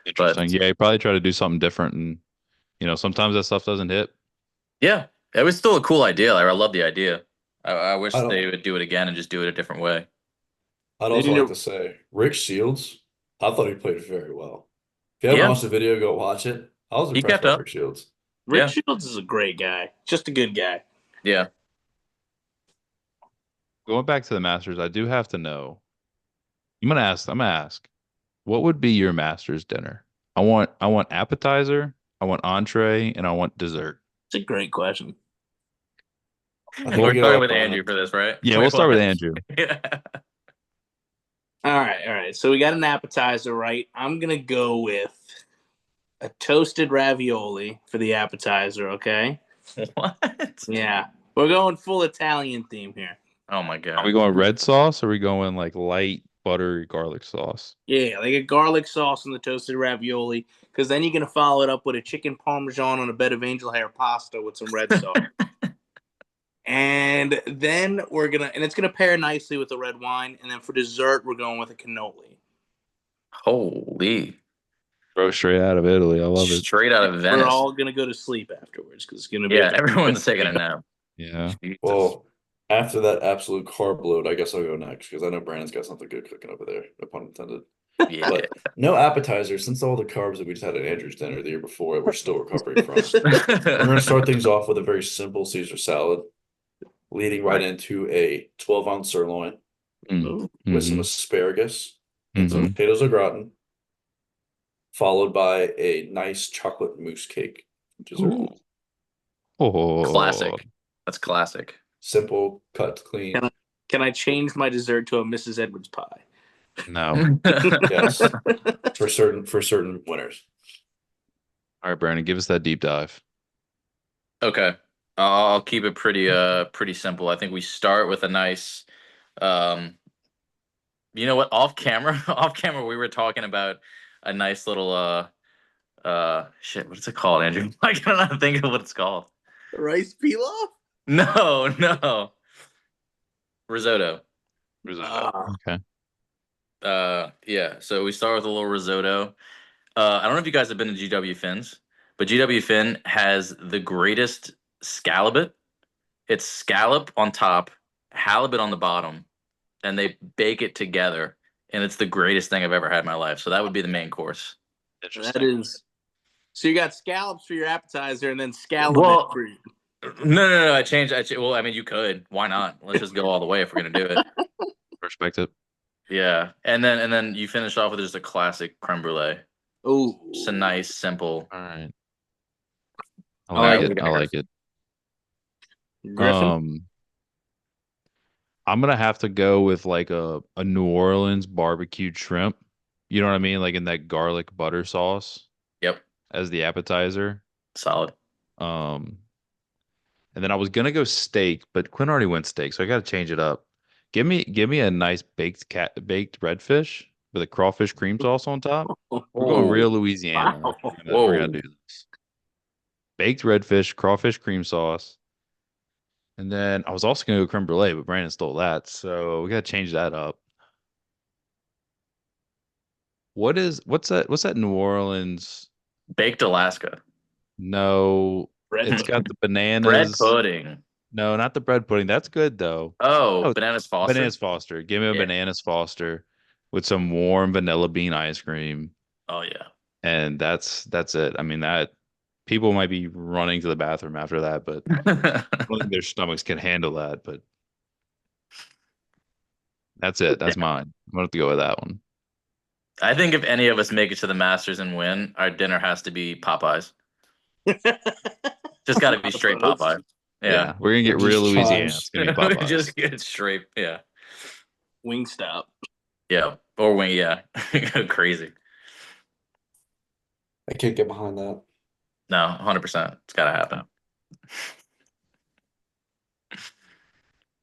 Speaker 4: Interesting.
Speaker 3: But
Speaker 4: Yeah, he probably try to do something different, and sometimes that stuff doesn't hit.
Speaker 3: yeah, it was still a cool idea. Like, I love the idea. I wish
Speaker 2: I
Speaker 3: they
Speaker 2: don't.
Speaker 3: would do it again and just do it a different way.
Speaker 2: I'd
Speaker 1: They
Speaker 2: also
Speaker 1: need
Speaker 2: like
Speaker 1: to-
Speaker 2: to say Rick Shields. I thought he played very well. If you haven't
Speaker 3: Yeah.
Speaker 2: watched the video, go watch it. I was
Speaker 3: He
Speaker 2: impressed
Speaker 3: kept
Speaker 2: by
Speaker 3: up.
Speaker 2: Rick Shields.
Speaker 1: Rick
Speaker 3: Yeah.
Speaker 1: Shields is a great guy. Just a good guy.
Speaker 3: Yeah.
Speaker 4: Going back to the Masters, I do have to know. I'm gonna ask, what would be your Masters dinner? I want appetizer, I want entree, and I want dessert.
Speaker 1: a great question.
Speaker 2: I think
Speaker 3: We're
Speaker 2: we get
Speaker 3: starting
Speaker 2: off
Speaker 3: with
Speaker 2: on
Speaker 3: Andrew
Speaker 2: it.
Speaker 3: for this, right?
Speaker 4: Yeah, we'll start with Andrew.
Speaker 3: Yeah.
Speaker 1: All right. So we got an appetizer, right? I'm gonna go with a toasted ravioli for the appetizer. Okay.
Speaker 3: What?
Speaker 1: Yeah, we're going full Italian theme here.
Speaker 3: Oh my
Speaker 4: Are we
Speaker 3: god.
Speaker 4: going red sauce or are we going like light buttery garlic sauce?
Speaker 1: Yeah, like a garlic sauce on the toasted ravioli, because then you're gonna follow it up with a chicken parmesan on a bed of angel hair pasta with some red sauce. And then it's gonna pair nicely with the red wine. And then for dessert, we're going with a cannoli.
Speaker 3: Holy.
Speaker 4: Bro, straight out of Italy. I love it.
Speaker 3: Straight out of
Speaker 1: We're
Speaker 3: Venice.
Speaker 1: all gonna go to sleep afterwards because it's gonna be
Speaker 3: Yeah, everyone's taking a nap.
Speaker 4: Yeah.
Speaker 3: Jesus.
Speaker 2: Well, after that absolute carb load, I guess I'll go next because I know Brandon's got something good cooking over there. No pun intended.
Speaker 3: Yeah.
Speaker 2: But no appetizer since all the carbs that we just had at Andrew's dinner the year before we're still recovering from. We're going to start things off with a very simple Caesar salad, leading right into a 12-ounce sirloin
Speaker 4: Mm.
Speaker 2: with some
Speaker 4: Mhm.
Speaker 2: asparagus and some
Speaker 4: Mhm.
Speaker 2: potatoes au gratin, followed by a nice chocolate mousse cake. Dessert.
Speaker 1: Ooh.
Speaker 4: Oh,
Speaker 3: Classic. That's classic.
Speaker 2: Simple, cut clean.
Speaker 1: Can I change my dessert to a Mrs. Edwards pie?
Speaker 4: no.
Speaker 2: Yes, for certain winners.
Speaker 4: All right, Brandon, give us that deep dive.
Speaker 3: Okay. I'll keep it pretty simple. I think we start with a nice you know what, off camera we were talking about a nice little shit, what's it called, Andrew? I cannot think of what it's called.
Speaker 1: Rice pilaf?
Speaker 3: No. Risotto.
Speaker 1: Ah.
Speaker 4: Okay.
Speaker 3: Yeah, so we start with a little risotto. I don't know if you guys have been to GW Finn's, but GW Finn has the greatest scalloped. It's scallop on top, halibut on the bottom, and they bake it together, and it's the greatest thing I've ever had in my life. So that would be the main course.
Speaker 1: That is. So you got scallops for your appetizer and then scallop
Speaker 3: Well,
Speaker 1: for you.
Speaker 3: No. I changed. Well, I mean, you could. Why not? Let's just go all the way if we're gonna do it.
Speaker 4: Perspective.
Speaker 3: Yeah, and then you finish off with just a classic creme brulee.
Speaker 1: Oh,
Speaker 3: Just a nice, simple.
Speaker 4: All right. I
Speaker 1: All right,
Speaker 4: like
Speaker 3: we
Speaker 4: it.
Speaker 3: got
Speaker 4: I
Speaker 3: yours.
Speaker 4: like it.
Speaker 1: Griffin.
Speaker 4: I'm gonna have to go with like a New Orleans barbecued shrimp. You know what I mean? Like in that garlic butter sauce
Speaker 3: Yep,
Speaker 4: as the appetizer.
Speaker 3: solid.
Speaker 4: Um, and then I was gonna go steak, but Quinn already went steak, so I gotta change it up. Give me a nice baked redfish with a crawfish cream sauce on top. We're going real Louisiana.
Speaker 1: Wow.
Speaker 4: We're gonna do this. Baked redfish, crawfish cream sauce. And then I was also gonna go creme brulee, but Brandon stole that, so we gotta change that up. What's that New Orleans?
Speaker 3: Baked Alaska.
Speaker 4: No,
Speaker 1: Bread
Speaker 4: it's got the bananas.
Speaker 3: Bread pudding.
Speaker 4: No, not the bread pudding. That's good though.
Speaker 3: Oh,
Speaker 4: Oh,
Speaker 3: bananas Foster.
Speaker 4: Bananas Foster. Give me a
Speaker 3: Yeah.
Speaker 4: bananas Foster with some warm vanilla bean ice cream.
Speaker 3: Oh yeah.
Speaker 4: And that's it. I mean, that people might be running to the bathroom after that, but I don't think their stomachs can handle that. But that's it. That's mine. I'm gonna have to go with that one.
Speaker 3: I think if any of us make it to the Masters and win, our dinner has to be Popeyes. Just got to be straight Popeye. Yeah.
Speaker 4: We're gonna get
Speaker 2: Just
Speaker 4: real Louisiana.
Speaker 2: chives.
Speaker 4: It's gonna be Popeyes.
Speaker 3: Just get straight. Yeah.
Speaker 1: Wingstop.
Speaker 3: Yeah. Or wing. Yeah. Go crazy.
Speaker 2: I can't get behind that.
Speaker 3: No, 100%. It's got to happen.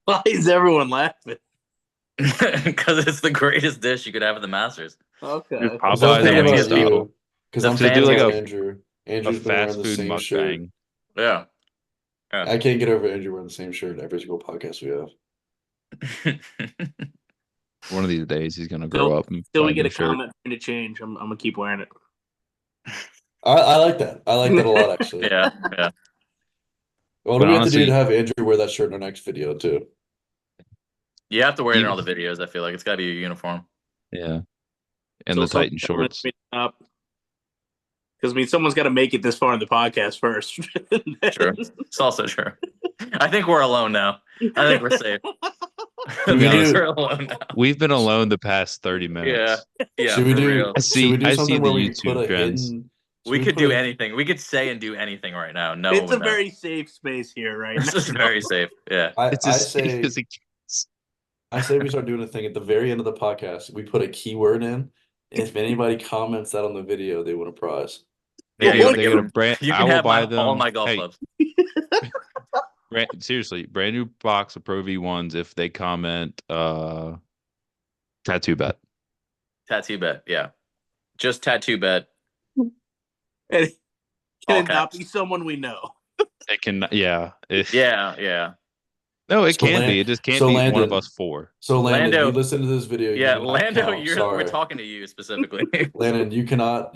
Speaker 1: Why is everyone laughing?
Speaker 3: Because it's the greatest dish you could have at the Masters.
Speaker 1: Okay.
Speaker 4: Just
Speaker 2: Because I was
Speaker 4: Popeyes
Speaker 2: thinking
Speaker 4: and
Speaker 2: about
Speaker 4: Wingstop.
Speaker 2: you. Because I'm
Speaker 3: The
Speaker 2: thinking
Speaker 3: fans
Speaker 2: about
Speaker 3: go-
Speaker 2: Andrew.
Speaker 4: A
Speaker 2: Andrew's been wearing
Speaker 4: fast
Speaker 2: the
Speaker 4: food
Speaker 2: same shirt.
Speaker 4: mukbang.
Speaker 3: Yeah.
Speaker 2: I can't get over Andrew wearing the same shirt every single podcast we have.
Speaker 4: One of these days, he's gonna grow up and
Speaker 1: Till
Speaker 4: buy
Speaker 1: we
Speaker 4: a
Speaker 1: get
Speaker 4: new
Speaker 1: a
Speaker 4: shirt.
Speaker 1: comment to change, I'm gonna keep wearing it.
Speaker 2: I like that. I like that a lot, actually.
Speaker 3: Yeah.
Speaker 2: What do
Speaker 4: But
Speaker 2: we have to do
Speaker 4: honestly-
Speaker 2: to have Andrew wear that shirt in our next video, too?
Speaker 3: You have to wear it in
Speaker 4: Even-
Speaker 3: all the videos. I feel like it's got to be your uniform.
Speaker 4: Yeah. And the Titan shorts.
Speaker 1: Because I mean, someone's got to make it this far in the podcast first.
Speaker 3: True. It's also true. I think we're alone now. I think we're safe.
Speaker 2: Should we do-
Speaker 3: We're alone now.
Speaker 4: We've been alone the past 30 minutes.
Speaker 3: Yeah.
Speaker 2: Should we
Speaker 3: for
Speaker 2: do?
Speaker 3: real.
Speaker 4: I see-
Speaker 2: Should we do
Speaker 4: I see
Speaker 2: something
Speaker 4: the
Speaker 2: where we
Speaker 4: YouTube
Speaker 2: put a
Speaker 4: trends.
Speaker 3: We
Speaker 2: we
Speaker 3: could
Speaker 2: put
Speaker 3: do
Speaker 2: a-
Speaker 3: anything. We could say and do anything right now. No one
Speaker 1: It's a
Speaker 3: would know.
Speaker 1: very safe space here right now.
Speaker 3: This is very safe. Yeah.
Speaker 4: It's
Speaker 2: I
Speaker 4: as safe
Speaker 2: say
Speaker 4: as it gets.
Speaker 2: I say we start doing a thing at the very end of the podcast. We put a keyword in. If anybody comments that on the video, they win a prize.
Speaker 3: Yeah, you want to
Speaker 4: They
Speaker 3: give
Speaker 4: get a
Speaker 3: them.
Speaker 4: brand.
Speaker 3: You
Speaker 4: I
Speaker 3: can
Speaker 4: will
Speaker 3: have
Speaker 4: buy
Speaker 3: all
Speaker 4: them.
Speaker 3: my golf
Speaker 4: Hey,
Speaker 3: clubs.
Speaker 4: seriously, brand new box of Pro V1s if they comment tattoo bet.
Speaker 3: Tattoo bet. Yeah. Just tattoo bet.
Speaker 1: And
Speaker 3: All
Speaker 1: can it not
Speaker 3: caps.
Speaker 1: be someone we know?
Speaker 4: It can, yeah.
Speaker 3: Yeah.
Speaker 4: No, it
Speaker 2: So
Speaker 4: can
Speaker 2: Lan-
Speaker 4: be. It just can't
Speaker 2: so
Speaker 4: be one of
Speaker 2: Landon-
Speaker 4: us four.
Speaker 2: So Landon,
Speaker 3: Lando-
Speaker 2: you listen to this video.
Speaker 3: Yeah,
Speaker 2: you do not
Speaker 3: Lando,
Speaker 2: count.
Speaker 3: we're
Speaker 2: Sorry.
Speaker 3: talking to you specifically.
Speaker 2: Landon, you cannot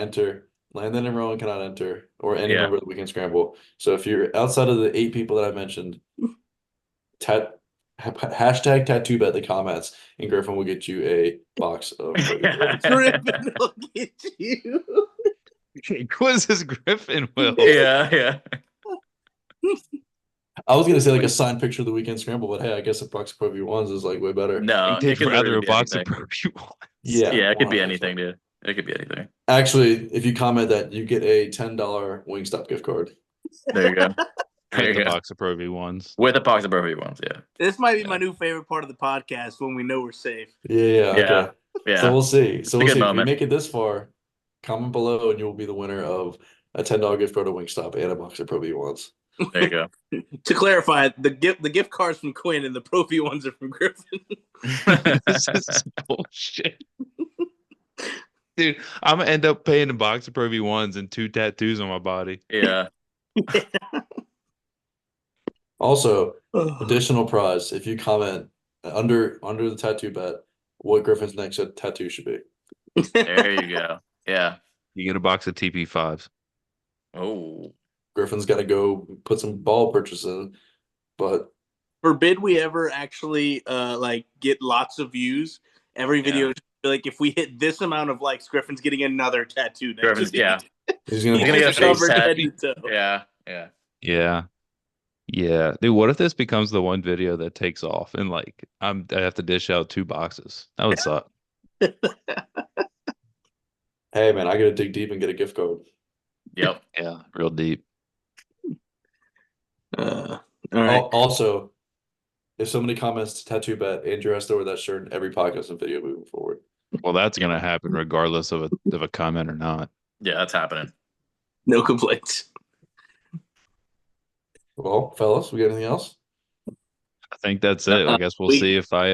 Speaker 2: enter. Landon and Rowan cannot enter, or any
Speaker 3: Yeah.
Speaker 2: member of the Weekend Scramble. So if you're outside of the 8 people that I mentioned, hashtag tattoo bet the comments, and Griffin will get you a box of Pro V1s.
Speaker 1: Griffin will get you.
Speaker 4: Quiz is Griffin will.
Speaker 3: yeah.
Speaker 2: I was gonna say like a signed picture of the Weekend Scramble, but hey, I guess a box of Pro V1s is like way better.
Speaker 3: No, it
Speaker 4: They'd
Speaker 3: could
Speaker 4: rather
Speaker 3: literally
Speaker 4: a
Speaker 3: be
Speaker 4: box
Speaker 3: anything.
Speaker 4: of Pro V1s.
Speaker 2: Yeah,
Speaker 3: Yeah, it could be
Speaker 2: 100%.
Speaker 3: anything, dude. It could be anything.
Speaker 2: Actually, if you comment that, you get a $10 Wingstop gift card.
Speaker 3: There you go. There
Speaker 4: With
Speaker 3: you
Speaker 4: the
Speaker 3: go.
Speaker 4: box of Pro V1s.
Speaker 3: With a box of perfect ones, yeah.
Speaker 1: This might be my new favorite part of the podcast when we know we're safe.
Speaker 2: Yeah, okay.
Speaker 3: Yeah.
Speaker 2: So we'll see. So
Speaker 3: a
Speaker 2: we'll
Speaker 3: good
Speaker 2: see. If
Speaker 3: moment.
Speaker 2: we make it this far, comment below and you will be the winner of a $10 gift card to Wingstop and a box of Pro V1s.
Speaker 3: There you go.
Speaker 1: To clarify, the gift cards from Quinn and the Pro V ones are from Griffin.
Speaker 4: This is bullshit. Dude, I'm gonna end up paying a box of Pro V1s and 2 tattoos on my body.
Speaker 3: Yeah.
Speaker 2: Also, additional prize if you comment under the tattoo bet what Griffin's next tattoo should be.
Speaker 3: There you go. Yeah.
Speaker 4: You get a box of TP5s.
Speaker 3: Oh.
Speaker 2: Griffin's got to go put some ball purchase in, but
Speaker 1: Forbid we ever actually like get lots of views. Every video, like if we hit this amount of likes, Griffin's getting another tattoo. Next
Speaker 3: Griffin's,
Speaker 1: week.
Speaker 3: yeah.
Speaker 2: he's gonna,
Speaker 3: He's gonna get a face
Speaker 1: covered
Speaker 3: tat.
Speaker 1: head to toe.
Speaker 3: Yeah.
Speaker 4: Yeah. Yeah. Dude, what if this becomes the one video that takes off and like I have to dish out 2 boxes? That would suck.
Speaker 2: hey man, I gotta dig deep and get a gift card.
Speaker 3: Yep.
Speaker 4: Yeah, real deep.
Speaker 1: All right.
Speaker 2: Also, if somebody comments tattoo bet, Andrew has to wear that shirt in every podcast and video moving forward.
Speaker 4: Well, that's gonna happen regardless of a comment or not.
Speaker 3: Yeah, that's happening.
Speaker 1: No complaints.
Speaker 2: Well, fellas, we got anything else?
Speaker 4: I think that's it. I guess we'll
Speaker 1: we-
Speaker 4: see if I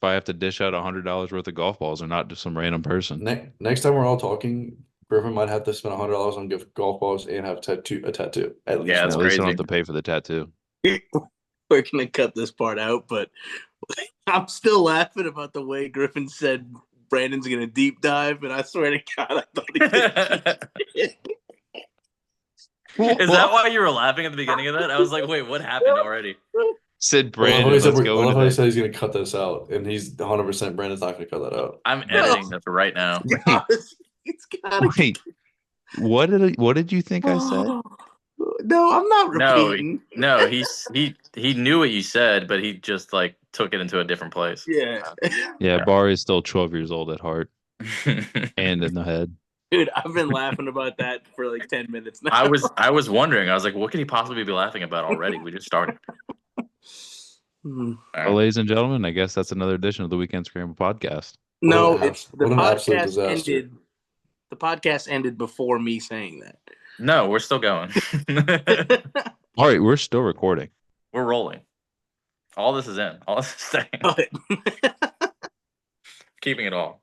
Speaker 4: have to dish out $100 worth of golf balls or not to some random person.
Speaker 2: Next time we're all talking, Griffin might have to spend $100 on gift golf balls and have a tattoo at least.
Speaker 3: Yeah, that's
Speaker 4: At least I don't
Speaker 3: crazy.
Speaker 4: have to pay for the tattoo.
Speaker 1: We're gonna cut this part out, but I'm still laughing about the way Griffin said Brandon's gonna deep dive, and I swear to God, I thought he did.
Speaker 3: Is that why you were laughing at the beginning of that? I was like, wait, what happened already?
Speaker 4: Said
Speaker 2: I
Speaker 4: Brandon,
Speaker 2: love
Speaker 4: let's
Speaker 2: how
Speaker 4: go
Speaker 2: he
Speaker 4: into that.
Speaker 2: said he's going to cut this out, and he's 100% Brandon's not going to cut that out.
Speaker 3: I'm editing this right now.
Speaker 1: It's gotta.
Speaker 4: Wait, what did you think I said?
Speaker 1: No, I'm not
Speaker 3: No,
Speaker 1: repeating.
Speaker 3: No, he knew what you said, but he just like took it into a different place.
Speaker 1: Yeah,
Speaker 4: Yeah, Barry is still 12 years old at heart and in the head.
Speaker 1: dude, I've been laughing about that for like 10 minutes now.
Speaker 3: I was wondering. I was like, what could he possibly be laughing about already? We just started.
Speaker 1: Hmm.
Speaker 4: Well, ladies and gentlemen, I guess that's another edition of the Weekend Scramble podcast.
Speaker 1: No,
Speaker 2: What an
Speaker 1: it's the
Speaker 2: what an absolute
Speaker 1: podcast
Speaker 2: disaster.
Speaker 1: ended. The podcast ended before me saying that.
Speaker 3: No, we're still going.
Speaker 4: All right, we're still recording.
Speaker 3: We're rolling. All this is in. All this is staying.
Speaker 1: But
Speaker 3: Keeping it all.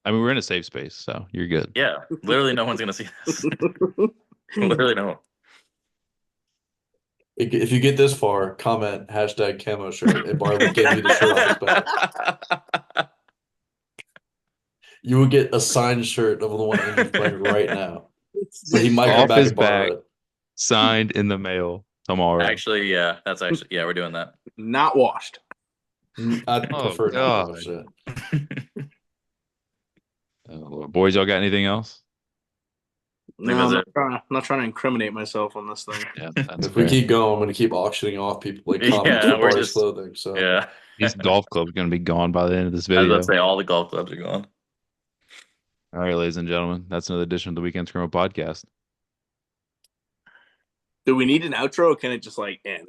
Speaker 4: I mean, we're in a safe space, so you're good.
Speaker 3: Yeah. Literally no one's gonna see this. Literally no one.
Speaker 2: If you get this far, comment hashtag camo shirt, and Barry will give you the shirt off his back. You will get a signed shirt of the one Andrew's playing right now. But he might
Speaker 4: Off
Speaker 2: come back
Speaker 4: his
Speaker 2: and borrow
Speaker 4: back.
Speaker 2: it.
Speaker 4: Signed in the mail tomorrow.
Speaker 3: Actually, yeah, that's actually we're doing that.
Speaker 1: not washed.
Speaker 2: I'd
Speaker 4: Oh,
Speaker 2: prefer not
Speaker 4: God.
Speaker 2: to watch that.
Speaker 4: Boys, y'all got anything else?
Speaker 1: No,
Speaker 3: was
Speaker 1: I'm not trying to incriminate myself on this thing.
Speaker 4: Yeah, that's
Speaker 2: If we
Speaker 4: fair.
Speaker 2: keep going, I'm going to keep auctioning off people like
Speaker 3: Yeah,
Speaker 2: comments for
Speaker 3: we're
Speaker 2: Barry's
Speaker 3: just-
Speaker 2: clothing. So
Speaker 3: Yeah.
Speaker 4: These golf clubs are going to be gone by the end of this
Speaker 3: I was
Speaker 4: video.
Speaker 3: about to say all the golf clubs are gone.
Speaker 4: All right, ladies and gentlemen, that's another edition of the Weekend Scramble podcast.
Speaker 1: Do we need an outro or can it just like end?